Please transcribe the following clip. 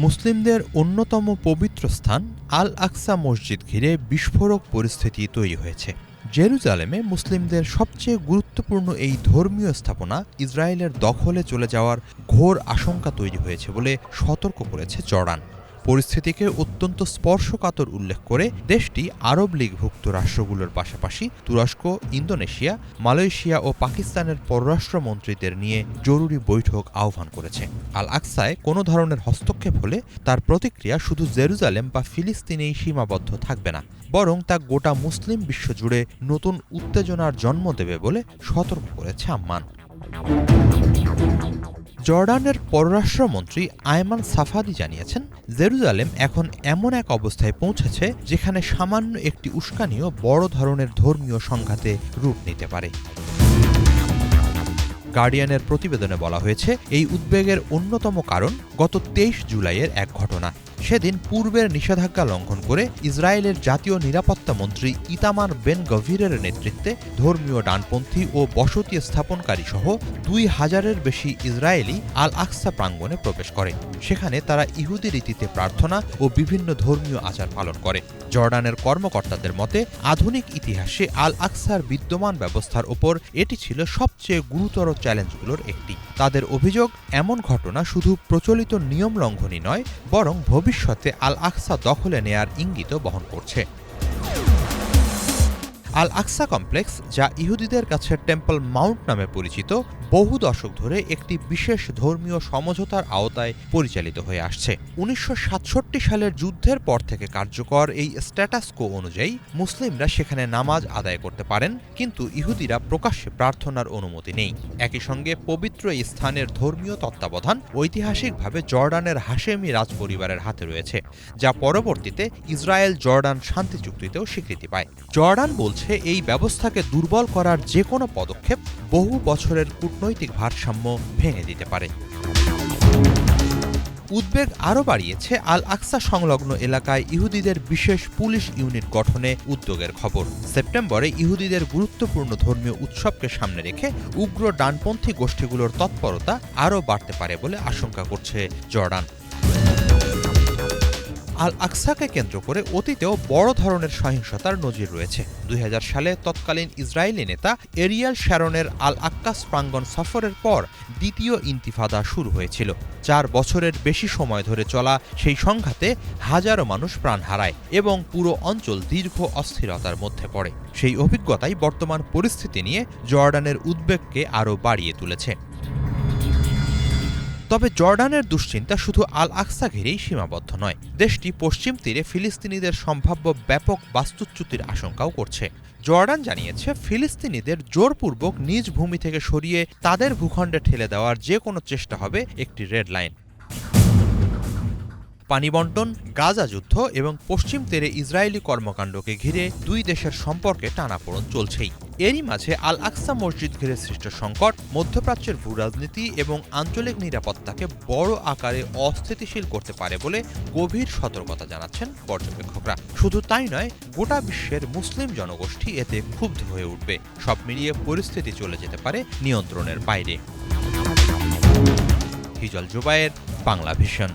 মুসলিমদের অন্যতম পবিত্র স্থান আল আকসা মসজিদ ঘিরে বিস্ফোরক পরিস্থিতি তৈরি হয়েছে। জেরুজালেমে মুসলিমদের সবচেয়ে গুরুত্বপূর্ণ এই ধর্মীয় স্থাপনা ইসরায়েলের দখলে চলে যাওয়ার ঘোর আশঙ্কা তৈরি হয়েছে বলে সতর্ক করেছে জর্ডান। পরিস্থিতিকে অত্যন্ত স্পর্শকাতর উল্লেখ করে দেশটি আরব লীগভুক্ত রাষ্ট্রগুলোর পাশাপাশি তুরস্ক, ইন্দোনেশিয়া, মালয়েশিয়া ও পাকিস্তানের পররাষ্ট্রমন্ত্রীদের নিয়ে জরুরি বৈঠক আহ্বান করেছে। আল আকসায় কোনো ধরনের হস্তক্ষেপ হলে তার প্রতিক্রিয়া শুধু জেরুজালেম বা ফিলিস্তিনেই সীমাবদ্ধ থাকবে না, বরং তা গোটা মুসলিম বিশ্ব জুড়ে নতুন উত্তেজনার জন্ম দেবে বলে সতর্ক করেছে আম্মান। জর্ডানের পররাষ্ট্রমন্ত্রী আয়মান সাফাদি জানিয়েছেন, জেরুজালেম এখন এমন এক অবস্থায় পৌঁছেছে যেখানে সামান্য একটি উস্কানিও বড় ধরনের ধর্মীয় সংঘাতে রূপ নিতে পারে। গার্ডিয়ানের প্রতিবেদনে বলা হয়েছে, এই উদ্বেগের অন্যতম কারণ গত ২৩ জুলাইয়ের এক ঘটনা। সেদিন পূর্বের নিষেধাজ্ঞা লঙ্ঘন করে ইসরায়েলের জাতীয় নিরাপত্তা মন্ত্রী ইতামার বেন গভিরের নেতৃত্বে ধর্মীয় ডানপন্থী ও বসতি স্থাপনকারী সহ ২,০০০-এর বেশি ইসরায়েলি আল আকসা প্রাঙ্গণে প্রবেশ করে। সেখানে তারা ইহুদি রীতিতে প্রার্থনা ও বিভিন্ন ধর্মীয় আচার পালন করে। জর্ডানের কর্মকর্তাদের মতে, আধুনিক ইতিহাসে আল আকসার বিদ্যমান ব্যবস্থার ওপর এটি ছিল সবচেয়ে গুরুতর চ্যালেঞ্জগুলোর একটি। তাদের অভিযোগ, এমন ঘটনা শুধু প্রচলিত নিয়ম লঙ্ঘনই নয়, বরং ভবিষ্যতে আল আকসা দখলে নেয়ার ইঙ্গিতও বহন করছে। আল আকসা কমপ্লেক্স, যা ইহুদিদের কাছে টেম্পল মাউন্ট নামে পরিচিত, বহু দশক ধরে একটি বিশেষ ধর্মীয় সমঝোতার আওতায় পরিচালিত হয়ে আসছে। ১৯৬৭ সালের যুদ্ধের পর থেকে কার্যকর এই স্ট্যাটাস কো অনুযায়ী মুসলিমরা সেখানে নামাজ আদায় করতে পারেন, কিন্তু ইহুদিরা প্রকাশ্যে প্রার্থনার অনুমতি নেই। একই সঙ্গে পবিত্র এই স্থানের ধর্মীয় তত্ত্বাবধান ঐতিহাসিকভাবে জর্ডানের হাশেমি রাজপরিবারের হাতে রয়েছে, যা পরবর্তীতে ইসরায়েল জর্ডান শান্তি চুক্তিতেও স্বীকৃতি পায়। জর্ডান বলছে, এই ব্যবস্থাকে দুর্বল করার যে কোনো পদক্ষেপ বহু বছরের কূটনৈতিক ভারসাম্য ভেঙে দিতে পারে। উদ্বেগ আরও বাড়িয়েছে আল আকসা সংলগ্ন এলাকায় ইহুদিদের বিশেষ পুলিশ ইউনিট গঠনে উদ্যোগের খবর। সেপ্টেম্বরে ইহুদিদের গুরুত্বপূর্ণ ধর্মীয় উৎসবকে সামনে রেখে উগ্র ডানপন্থী গোষ্ঠীগুলোর তৎপরতা আরও বাড়তে পারে বলে আশঙ্কা করছে জর্ডান। আল আকসাকে কেন্দ্র করে অতীতেও বড় ধরনের সহিংসতার নজির রয়েছে। ২০০০ সালে তৎকালীন ইসরায়েলি নেতা এরিয়াল শ্যারনের আল আক্কাস প্রাঙ্গণ সফরের পর দ্বিতীয় ইন্তিফাদা শুরু হয়েছিল। ৪ বছরের বেশি সময় ধরে চলা সেই সংঘাতে হাজারো মানুষ প্রাণ হারায় এবং পুরো অঞ্চল দীর্ঘ অস্থিরতার মধ্যে পড়ে। সেই অভিজ্ঞতাই বর্তমান পরিস্থিতি নিয়ে জর্ডানের উদ্বেগকে আরও বাড়িয়ে তুলেছে। তবে জর্ডানের দুশ্চিন্তা শুধু আল আকসা ঘিরেই সীমাবদ্ধ নয়। দেশটি পশ্চিম তীরে ফিলিস্তিনিদের সম্ভাব্য ব্যাপক বাস্তুচ্যুতির আশঙ্কাও করছে। জর্ডান জানিয়েছে, ফিলিস্তিনিদের জোরপূর্বক নিজ ভূমি থেকে সরিয়ে তাদের ভূখণ্ডে ঠেলে দেওয়ার যে কোনো চেষ্টা হবে একটি রেড লাইন। পানি বণ্টন, গাজা যুদ্ধ এবং পশ্চিম তীরে ইসরায়েলি কর্মকাণ্ডকে ঘিরে দুই দেশের সম্পর্কে টানাপোড়েন চলছেই। এরই মাঝে আল আকসা মসজিদ ঘিরে সৃষ্ট সংকট মধ্যপ্রাচ্যের ভূরাজনীতি এবং আঞ্চলিক নিরাপত্তাকে বড় আকারে অস্থিতিশীল করতে পারে বলে গভীর সতর্কতা জানাচ্ছেন পর্যবেক্ষকরা। শুধু তাই নয়, গোটা বিশ্বের মুসলিম জনগোষ্ঠী এতে ক্ষুব্ধ হয়ে উঠবে। সব মিলিয়ে পরিস্থিতি চলে যেতে পারে নিয়ন্ত্রণের বাইরে। হিজল জুবায়ের, বাংলা ভিশন।